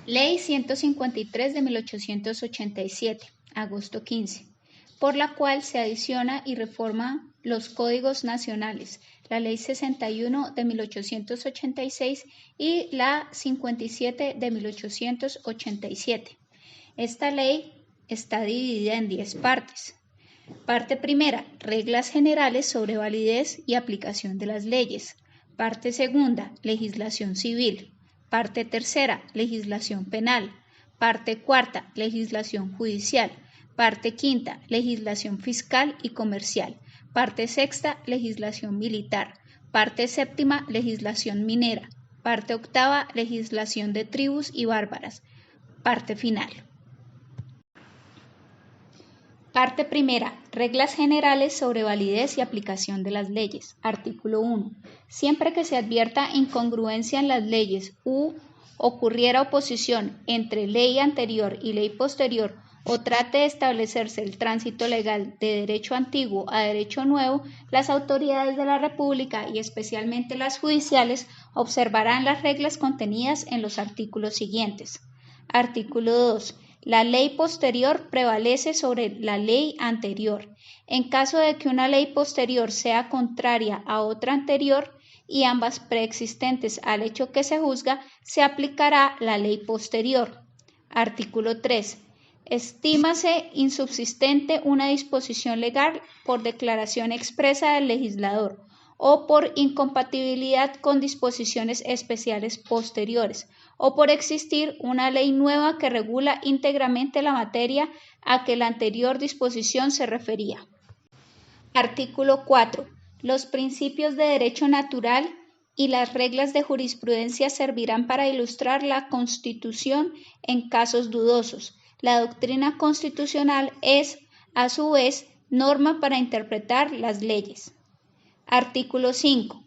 Ley 153 de 1887, agosto 15, por la cual se adiciona y reforma los códigos nacionales, la Ley 61 de 1886 y la 57 de 1887. Esta ley está dividida en 10 partes. Parte primera, reglas generales sobre validez y aplicación de las leyes. Parte segunda, legislación civil. Parte tercera, legislación penal. Parte cuarta, legislación judicial. Parte quinta, legislación fiscal y comercial. Parte sexta, legislación militar. Parte séptima, legislación minera. Parte octava, legislación de tribus y bárbaras. Parte final. Parte primera. Reglas generales sobre validez y aplicación de las leyes. Artículo 1. Siempre que se advierta incongruencia en las leyes u ocurriera oposición entre ley anterior y ley posterior o trate de establecerse el tránsito legal de derecho antiguo a derecho nuevo, las autoridades de la República y especialmente las judiciales observarán las reglas contenidas en los artículos siguientes. Artículo 2. La ley posterior prevalece sobre la ley anterior. En caso de que una ley posterior sea contraria a otra anterior y ambas preexistentes al hecho que se juzga, se aplicará la ley posterior. Artículo 3. Estímase insubsistente una disposición legal por declaración expresa del legislador o por incompatibilidad con disposiciones especiales posteriores, o por existir una ley nueva que regula íntegramente la materia a que la anterior disposición se refería. Artículo 4. Los principios de derecho natural y las reglas de jurisprudencia servirán para ilustrar la Constitución en casos dudosos. La doctrina constitucional es, a su vez, norma para interpretar las leyes. Artículo 5.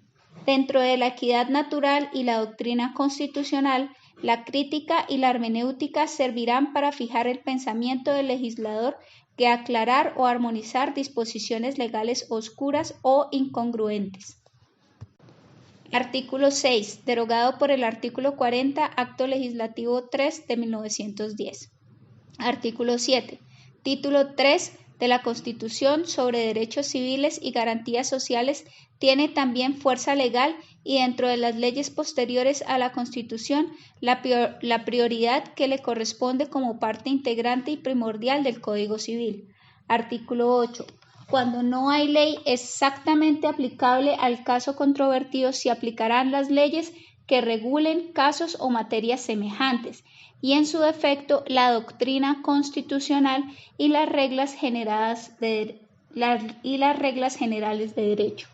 Dentro de la equidad natural y la doctrina constitucional, la crítica y la hermenéutica servirán para fijar el pensamiento del legislador que aclarar o armonizar disposiciones legales oscuras o incongruentes. Artículo 6. Derogado por el artículo 40, Acto Legislativo 3 de 1910. Artículo 7. Título 3 de la Constitución sobre derechos civiles y garantías sociales tiene también fuerza legal y dentro de las leyes posteriores a la Constitución la prioridad que le corresponde como parte integrante y primordial del Código Civil. Artículo 8. Cuando no hay ley exactamente aplicable al caso controvertido, se aplicarán las leyes que regulen casos o materias semejantes y en su defecto la doctrina constitucional y las reglas generales de derecho.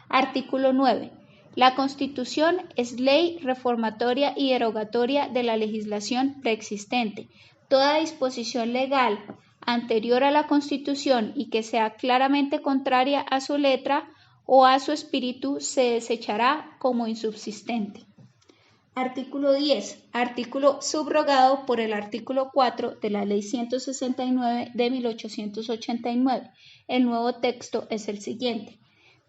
Artículo 9. La Constitución es ley reformatoria y derogatoria de la legislación preexistente. Toda disposición legal anterior a la Constitución y que sea claramente contraria a su letra o a su espíritu se desechará como insubsistente. Artículo 10. Artículo subrogado por el artículo 4 de la Ley 169 de 1889. El nuevo texto es el siguiente.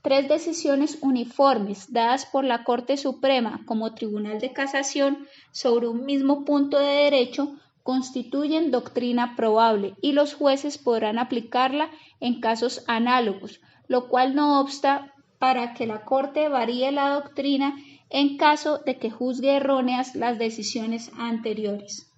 3 decisiones uniformes dadas por la Corte Suprema como Tribunal de Casación sobre un mismo punto de derecho constituyen doctrina probable y los jueces podrán aplicarla en casos análogos, lo cual no obsta para que la Corte varíe la doctrina en caso de que juzgue erróneas las decisiones anteriores.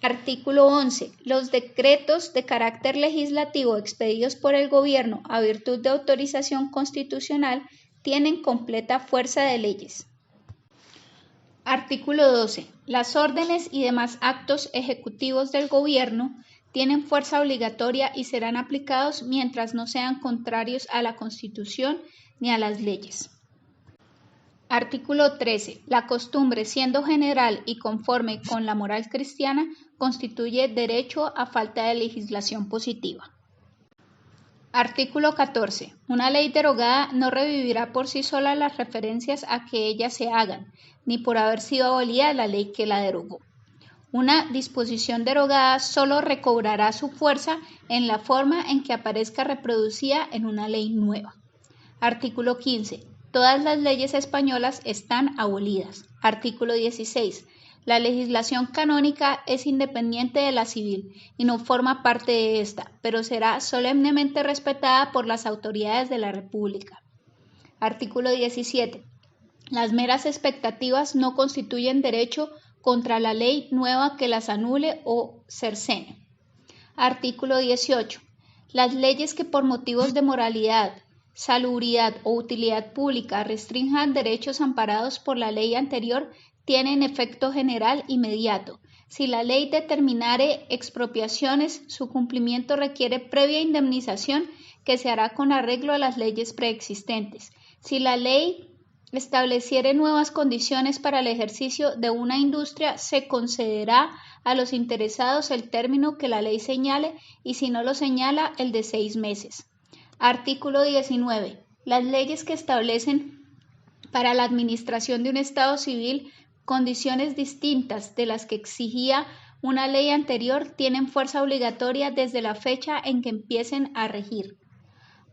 Artículo 11. Los decretos de carácter legislativo expedidos por el Gobierno a virtud de autorización constitucional tienen completa fuerza de leyes. Artículo 12. Las órdenes y demás actos ejecutivos del Gobierno tienen fuerza obligatoria y serán aplicados mientras no sean contrarios a la Constitución ni a las leyes. Artículo 13. La costumbre, siendo general y conforme con la moral cristiana, constituye derecho a falta de legislación positiva. Artículo 14. Una ley derogada no revivirá por sí sola las referencias a que ellas se hagan, ni por haber sido abolida la ley que la derogó. Una disposición derogada solo recobrará su fuerza en la forma en que aparezca reproducida en una ley nueva. Artículo 15. Todas las leyes españolas están abolidas. Artículo 16. La legislación canónica es independiente de la civil y no forma parte de esta, pero será solemnemente respetada por las autoridades de la República. Artículo 17. Las meras expectativas no constituyen derecho contra la ley nueva que las anule o cercene. Artículo 18. Las leyes que por motivos de moralidad, salubridad o utilidad pública restrinjan derechos amparados por la ley anterior tienen efecto general inmediato. Si la ley determinare expropiaciones, su cumplimiento requiere previa indemnización que se hará con arreglo a las leyes preexistentes. Si la ley estableciere nuevas condiciones para el ejercicio de una industria, se concederá a los interesados el término que la ley señale y si no lo señala, el de 6 meses. Artículo 19. Las leyes que establecen para la administración de un Estado civil condiciones distintas de las que exigía una ley anterior tienen fuerza obligatoria desde la fecha en que empiecen a regir.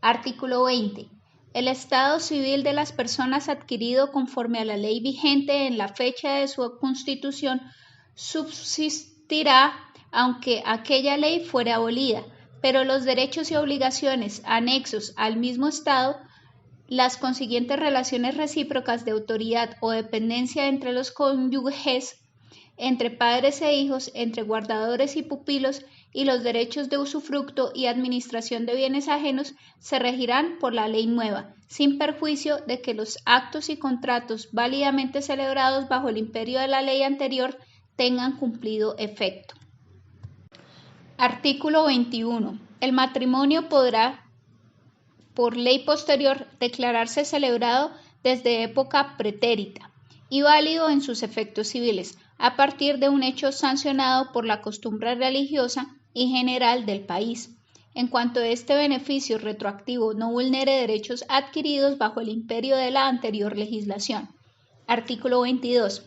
Artículo 20. El estado civil de las personas adquirido conforme a la ley vigente en la fecha de su constitución subsistirá aunque aquella ley fuere abolida, pero los derechos y obligaciones anexos al mismo estado, las consiguientes relaciones recíprocas de autoridad o dependencia entre los cónyuges, entre padres e hijos, entre guardadores y pupilos, y los derechos de usufructo y administración de bienes ajenos se regirán por la ley nueva, sin perjuicio de que los actos y contratos válidamente celebrados bajo el imperio de la ley anterior tengan cumplido efecto. Artículo 21. El matrimonio podrá, por ley posterior, declararse celebrado desde época pretérita y válido en sus efectos civiles, a partir de un hecho sancionado por la costumbre religiosa y general del país, en cuanto este beneficio retroactivo no vulnere derechos adquiridos bajo el imperio de la anterior legislación. Artículo 22.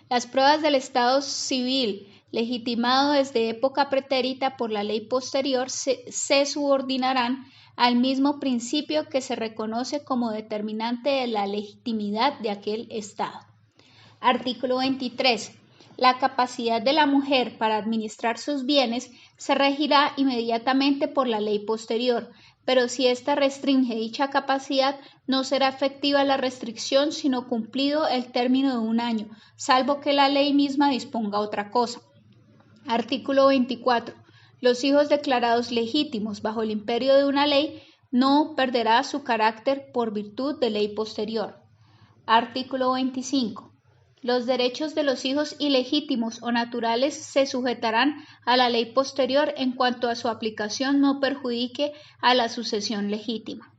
Las pruebas del estado civil legitimado desde época pretérita por la ley posterior se subordinarán al mismo principio que se reconoce como determinante de la legitimidad de aquel estado. Artículo 23. La capacidad de la mujer para administrar sus bienes se regirá inmediatamente por la ley posterior, pero si ésta restringe dicha capacidad, no será efectiva la restricción sino cumplido el término de 1 año, salvo que la ley misma disponga otra cosa. Artículo 24. Los hijos declarados legítimos bajo el imperio de una ley no perderá su carácter por virtud de ley posterior. Artículo 25. Los derechos de los hijos ilegítimos o naturales se sujetarán a la ley posterior en cuanto a su aplicación no perjudique a la sucesión legítima.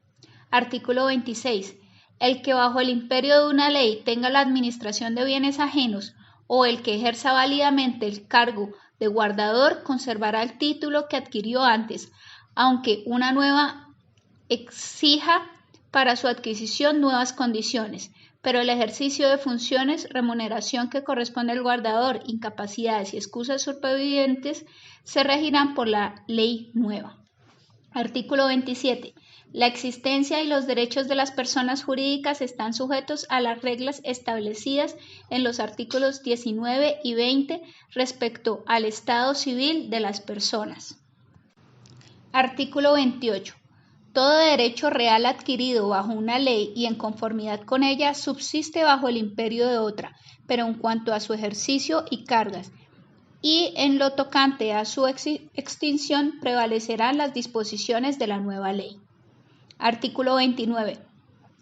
Artículo 26. El que bajo el imperio de una ley tenga la administración de bienes ajenos o el que ejerza válidamente el cargo de guardador conservará el título que adquirió antes, aunque una nueva exija para su adquisición nuevas condiciones, pero el ejercicio de funciones, remuneración que corresponde al guardador, incapacidades y excusas supervivientes se regirán por la ley nueva. Artículo 27. La existencia y los derechos de las personas jurídicas están sujetos a las reglas establecidas en los artículos 19 y 20 respecto al estado civil de las personas. Artículo 28. Todo derecho real adquirido bajo una ley y en conformidad con ella subsiste bajo el imperio de otra, pero en cuanto a su ejercicio y cargas, y en lo tocante a su extinción prevalecerán las disposiciones de la nueva ley. Artículo 29.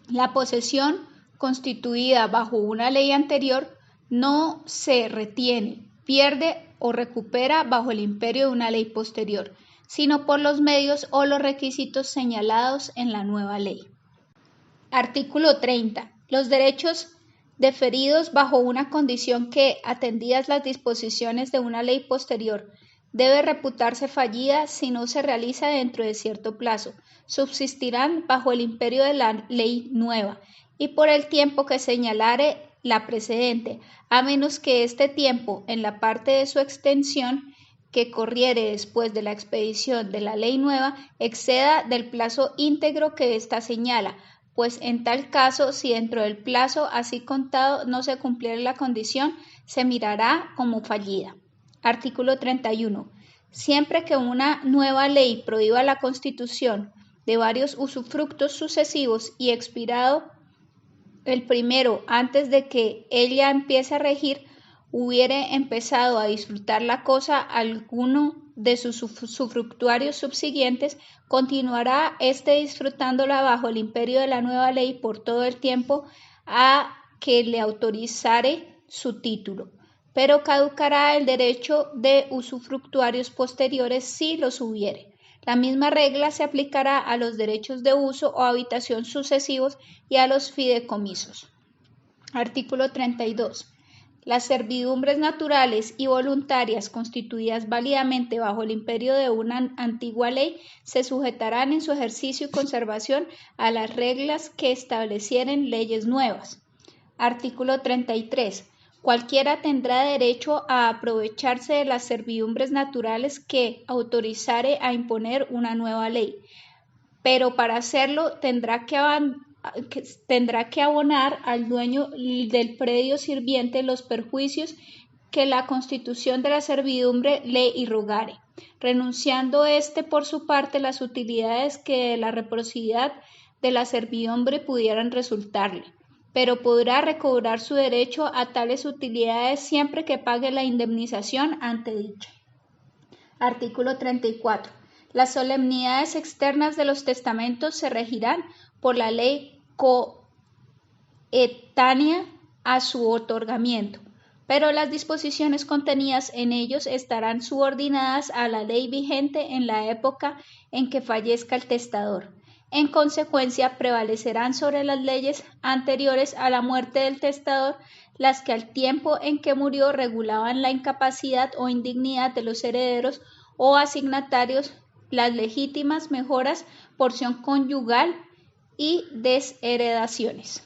La posesión constituida bajo una ley anterior no se retiene, pierde o recupera bajo el imperio de una ley posterior, sino por los medios o los requisitos señalados en la nueva ley. Artículo 30. Los derechos deferidos bajo una condición que, atendidas las disposiciones de una ley posterior, debe reputarse fallida si no se realiza dentro de cierto plazo, subsistirán bajo el imperio de la ley nueva y por el tiempo que señalare la precedente, a menos que este tiempo, en la parte de su extensión, que corriere después de la expedición de la ley nueva exceda del plazo íntegro que ésta señala, pues en tal caso, si dentro del plazo así contado no se cumpliere la condición, se mirará como fallida. Artículo 31. Siempre que una nueva ley prohíba la constitución de varios usufructos sucesivos y expirado el primero antes de que ella empiece a regir, hubiere empezado a disfrutar la cosa alguno de sus usufructuarios subsiguientes, continuará éste disfrutándola bajo el imperio de la nueva ley por todo el tiempo a que le autorizare su título, pero caducará el derecho de usufructuarios posteriores si los hubiere. La misma regla se aplicará a los derechos de uso o habitación sucesivos y a los fideicomisos. Artículo 32. Las servidumbres naturales y voluntarias constituidas válidamente bajo el imperio de una antigua ley se sujetarán en su ejercicio y conservación a las reglas que establecieren leyes nuevas. Artículo 33. Cualquiera tendrá derecho a aprovecharse de las servidumbres naturales que autorizare a imponer una nueva ley, pero para hacerlo tendrá que abonar al dueño del predio sirviente los perjuicios que la constitución de la servidumbre le irrogare, renunciando éste por su parte las utilidades que de la reciprocidad de la servidumbre pudieran resultarle, pero podrá recobrar su derecho a tales utilidades siempre que pague la indemnización antedicha. Artículo 34. Las solemnidades externas de los testamentos se regirán por la ley coetánea a su otorgamiento, pero las disposiciones contenidas en ellos estarán subordinadas a la ley vigente en la época en que fallezca el testador. En consecuencia, prevalecerán sobre las leyes anteriores a la muerte del testador las que al tiempo en que murió regulaban la incapacidad o indignidad de los herederos o asignatarios, las legítimas mejoras, porción conyugal y desheredaciones.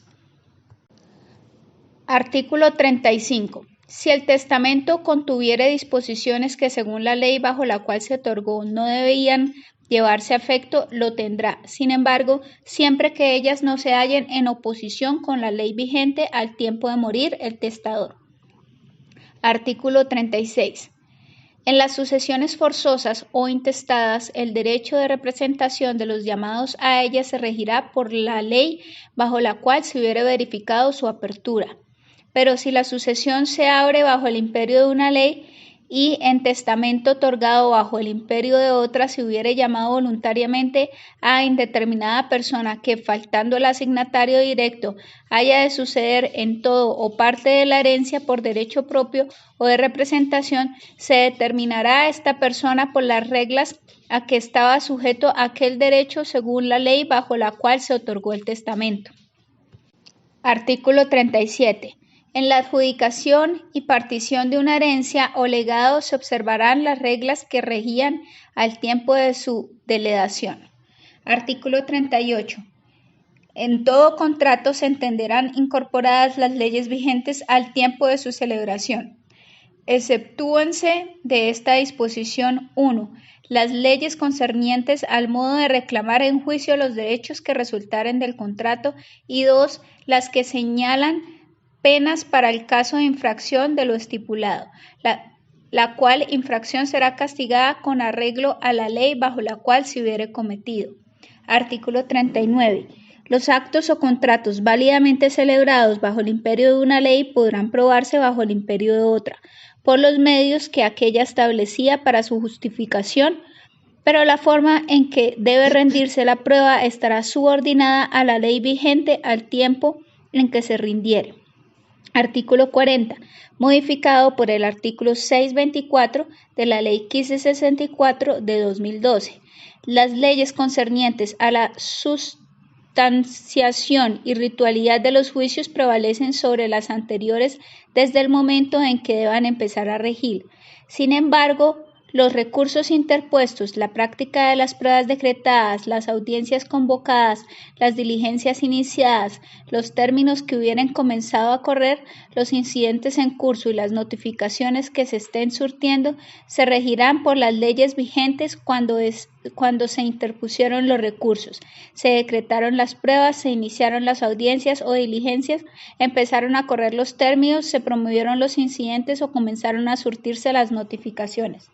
Artículo 35. Si el testamento contuviere disposiciones que según la ley bajo la cual se otorgó no debían llevarse a efecto, lo tendrá. Sin embargo, siempre que ellas no se hallen en oposición con la ley vigente al tiempo de morir el testador. Artículo 36. En las sucesiones forzosas o intestadas, el derecho de representación de los llamados a ellas se regirá por la ley bajo la cual se hubiere verificado su apertura. Pero si la sucesión se abre bajo el imperio de una ley y en testamento otorgado bajo el imperio de otra se hubiere llamado voluntariamente a indeterminada persona que, faltando el asignatario directo, haya de suceder en todo o parte de la herencia por derecho propio o de representación, se determinará esta persona por las reglas a que estaba sujeto aquel derecho según la ley bajo la cual se otorgó el testamento. Artículo 37. En la adjudicación y partición de una herencia o legado se observarán las reglas que regían al tiempo de su delegación. Artículo 38. En todo contrato se entenderán incorporadas las leyes vigentes al tiempo de su celebración. Exceptúense de esta disposición 1. Las leyes concernientes al modo de reclamar en juicio los derechos que resultaren del contrato y 2. Las que señalan penas para el caso de infracción de lo estipulado, la cual infracción será castigada con arreglo a la ley bajo la cual se hubiere cometido. Artículo 39. Los actos o contratos válidamente celebrados bajo el imperio de una ley podrán probarse bajo el imperio de otra, por los medios que aquella establecía para su justificación, pero la forma en que debe rendirse la prueba estará subordinada a la ley vigente al tiempo en que se rindiere. Artículo 40. Modificado por el artículo 624 de la Ley 1564 de 2012. Las leyes concernientes a la sustanciación y ritualidad de los juicios prevalecen sobre las anteriores desde el momento en que deban empezar a regir. Sin embargo, los recursos interpuestos, la práctica de las pruebas decretadas, las audiencias convocadas, las diligencias iniciadas, los términos que hubieran comenzado a correr, los incidentes en curso y las notificaciones que se estén surtiendo, se regirán por las leyes vigentes cuando cuando se interpusieron los recursos, se decretaron las pruebas, se iniciaron las audiencias o diligencias, empezaron a correr los términos, se promovieron los incidentes o comenzaron a surtirse las notificaciones.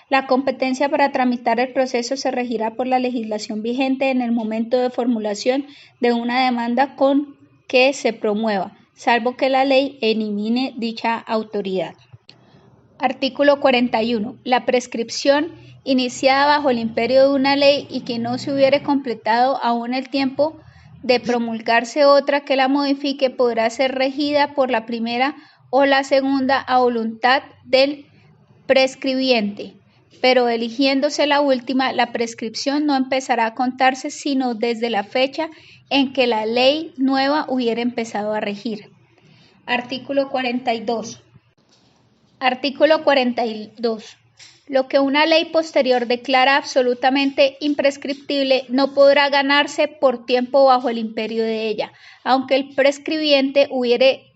La competencia para tramitar el proceso se regirá por la legislación vigente en el momento de formulación de una demanda con que se promueva, salvo que la ley elimine dicha autoridad. Artículo 41. La prescripción iniciada bajo el imperio de una ley y que no se hubiere completado aún el tiempo de promulgarse otra que la modifique podrá ser regida por la primera o la segunda a voluntad del prescribiente, pero eligiéndose la última, la prescripción no empezará a contarse sino desde la fecha en que la ley nueva hubiera empezado a regir. Artículo 42. Artículo 42. Lo que una ley posterior declara absolutamente imprescriptible no podrá ganarse por tiempo bajo el imperio de ella, aunque el prescribiente hubiere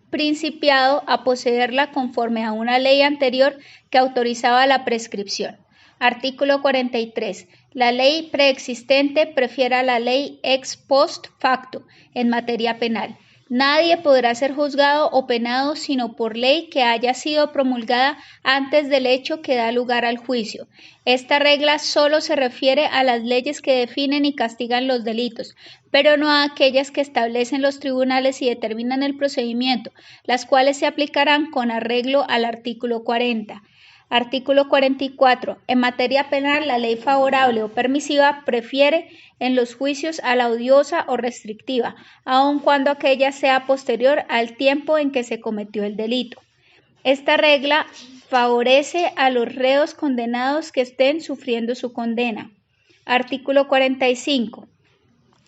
principiado a poseerla conforme a una ley anterior que autorizaba la prescripción. Artículo 43. La ley preexistente prefiere a la ley ex post facto en materia penal. Nadie podrá ser juzgado o penado sino por ley que haya sido promulgada antes del hecho que da lugar al juicio. Esta regla solo se refiere a las leyes que definen y castigan los delitos, pero no a aquellas que establecen los tribunales y determinan el procedimiento, las cuales se aplicarán con arreglo al artículo 40. Artículo 44. En materia penal, la ley favorable o permisiva prefiere en los juicios a la odiosa o restrictiva, aun cuando aquella sea posterior al tiempo en que se cometió el delito. Esta regla favorece a los reos condenados que estén sufriendo su condena. Artículo 45.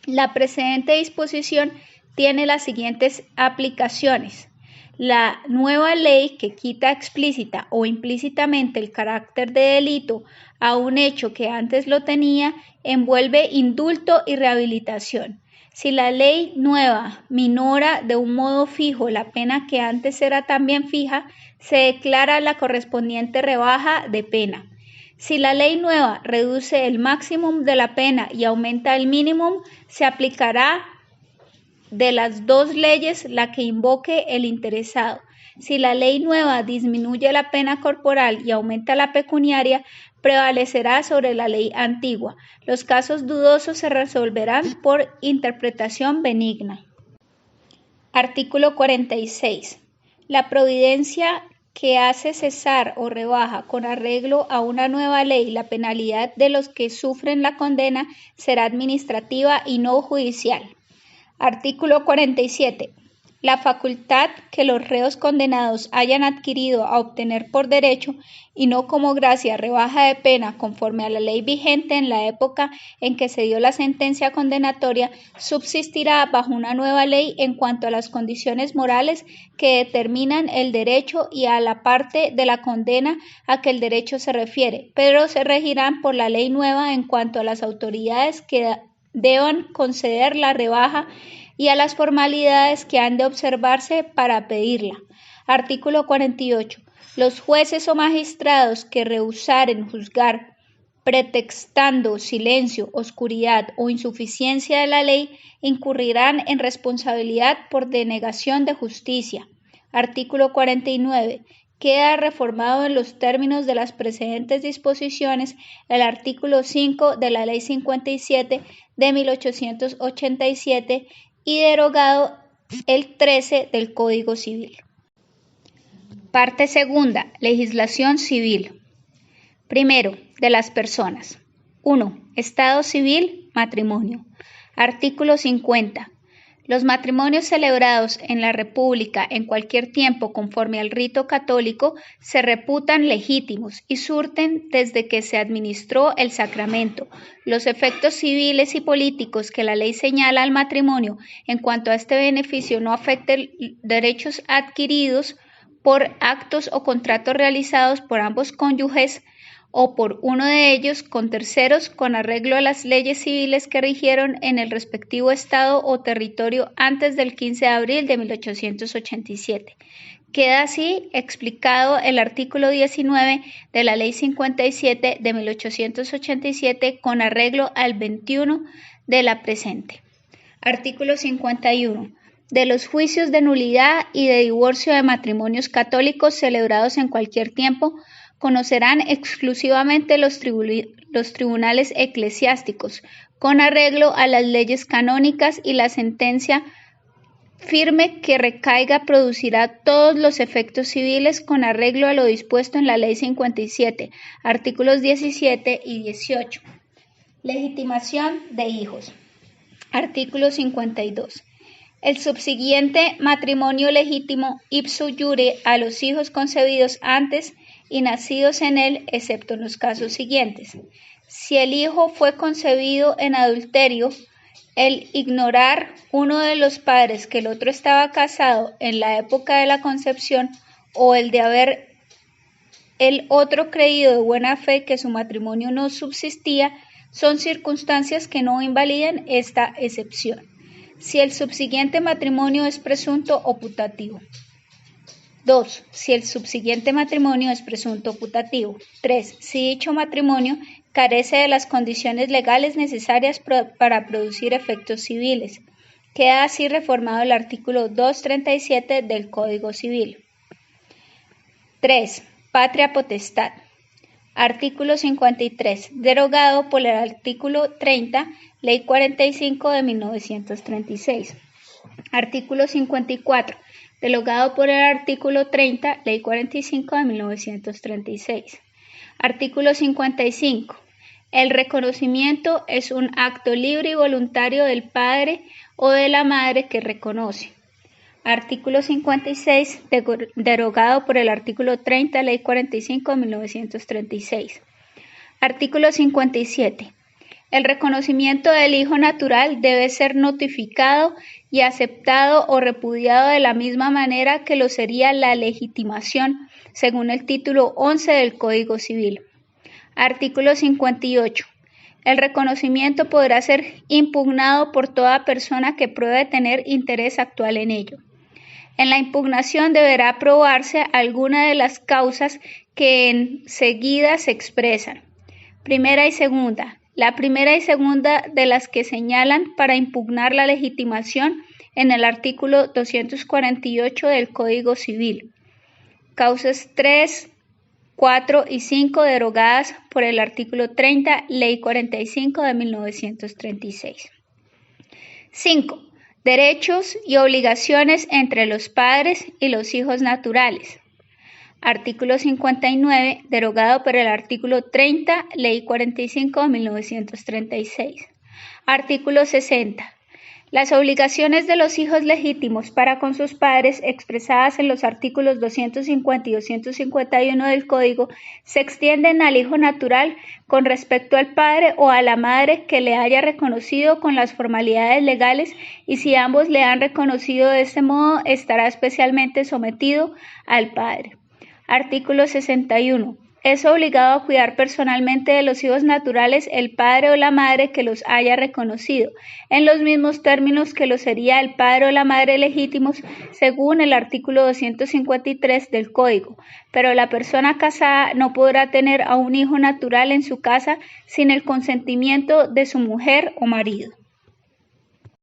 La precedente disposición tiene las siguientes aplicaciones. La nueva ley que quita explícita o implícitamente el carácter de delito a un hecho que antes lo tenía, envuelve indulto y rehabilitación. Si la ley nueva minora de un modo fijo la pena que antes era también fija, se declara la correspondiente rebaja de pena. Si la ley nueva reduce el máximo de la pena y aumenta el mínimo, se aplicará de las dos leyes la que invoque el interesado. Si la ley nueva disminuye la pena corporal y aumenta la pecuniaria, prevalecerá sobre la ley antigua. Los casos dudosos se resolverán por interpretación benigna. Artículo 46. La providencia que hace cesar o rebaja con arreglo a una nueva ley la penalidad de los que sufren la condena será administrativa y no judicial. Artículo 47. La facultad que los reos condenados hayan adquirido a obtener por derecho y no como gracia rebaja de pena conforme a la ley vigente en la época en que se dio la sentencia condenatoria subsistirá bajo una nueva ley en cuanto a las condiciones morales que determinan el derecho y a la parte de la condena a que el derecho se refiere, pero se regirán por la ley nueva en cuanto a las autoridades que deban conceder la rebaja y a las formalidades que han de observarse para pedirla. Artículo 48. Los jueces o magistrados que rehusaren juzgar pretextando silencio, oscuridad o insuficiencia de la ley incurrirán en responsabilidad por denegación de justicia. Artículo 49. Queda reformado en los términos de las precedentes disposiciones el artículo 5 de la Ley 57 de 1887 y derogado el 13 del Código Civil. Parte segunda. Legislación civil. Primero, de las personas. 1. Estado civil, matrimonio. Artículo 50. Los matrimonios celebrados en la República en cualquier tiempo conforme al rito católico se reputan legítimos y surten desde que se administró el sacramento los efectos civiles y políticos que la ley señala al matrimonio en cuanto a este beneficio no afecten derechos adquiridos por actos o contratos realizados por ambos cónyuges o por uno de ellos con terceros con arreglo a las leyes civiles que rigieron en el respectivo estado o territorio antes del 15 de abril de 1887. Queda así explicado el artículo 19 de la Ley 57 de 1887 con arreglo al 21 de la presente. Artículo 51. De los juicios de nulidad y de divorcio de matrimonios católicos celebrados en cualquier tiempo, conocerán exclusivamente los tribunales eclesiásticos, con arreglo a las leyes canónicas, y la sentencia firme que recaiga producirá todos los efectos civiles con arreglo a lo dispuesto en la Ley 57, artículos 17 y 18. Legitimación de hijos. Artículo 52. El subsiguiente matrimonio legítimo ipso iure a los hijos concebidos antes y nacidos en él, excepto en los casos siguientes. Si el hijo fue concebido en adulterio, el ignorar uno de los padres que el otro estaba casado en la época de la concepción, o el de haber el otro creído de buena fe que su matrimonio no subsistía, son circunstancias que no invalidan esta excepción. Si el subsiguiente matrimonio es presunto o putativo. 2. Si el subsiguiente matrimonio es presunto o putativo. 3. Si dicho matrimonio carece de las condiciones legales necesarias para producir efectos civiles. Queda así reformado el artículo 237 del Código Civil. 3. Patria potestad. Artículo 53. Derogado por el artículo 30, Ley 45 de 1936. Artículo 54. Derogado por el artículo 30, Ley 45 de 1936. Artículo 55. El reconocimiento es un acto libre y voluntario del padre o de la madre que reconoce. Artículo 56. Derogado por el artículo 30, Ley 45 de 1936. Artículo 57. El reconocimiento del hijo natural debe ser notificado y aceptado o repudiado de la misma manera que lo sería la legitimación, según el título 11 del Código Civil. Artículo 58. El reconocimiento podrá ser impugnado por toda persona que pruebe tener interés actual en ello. En la impugnación deberá probarse alguna de las causas que enseguida se expresan. Primera y segunda. La primera y segunda de las que señalan para impugnar la legitimación en el artículo 248 del Código Civil. Causas 3, 4 y 5 derogadas por el artículo 30, Ley 45 de 1936. 5. Derechos y obligaciones entre los padres y los hijos naturales. Artículo 59, derogado por el artículo 30, Ley 45 de 1936. Artículo 60. Las obligaciones de los hijos legítimos para con sus padres, expresadas en los artículos 250 y 251 del Código, se extienden al hijo natural con respecto al padre o a la madre que le haya reconocido con las formalidades legales, y si ambos le han reconocido de este modo, estará especialmente sometido al padre. Artículo 61. Es obligado a cuidar personalmente de los hijos naturales el padre o la madre que los haya reconocido, en los mismos términos que lo sería el padre o la madre legítimos, según el artículo 253 del Código, pero la persona casada no podrá tener a un hijo natural en su casa sin el consentimiento de su mujer o marido.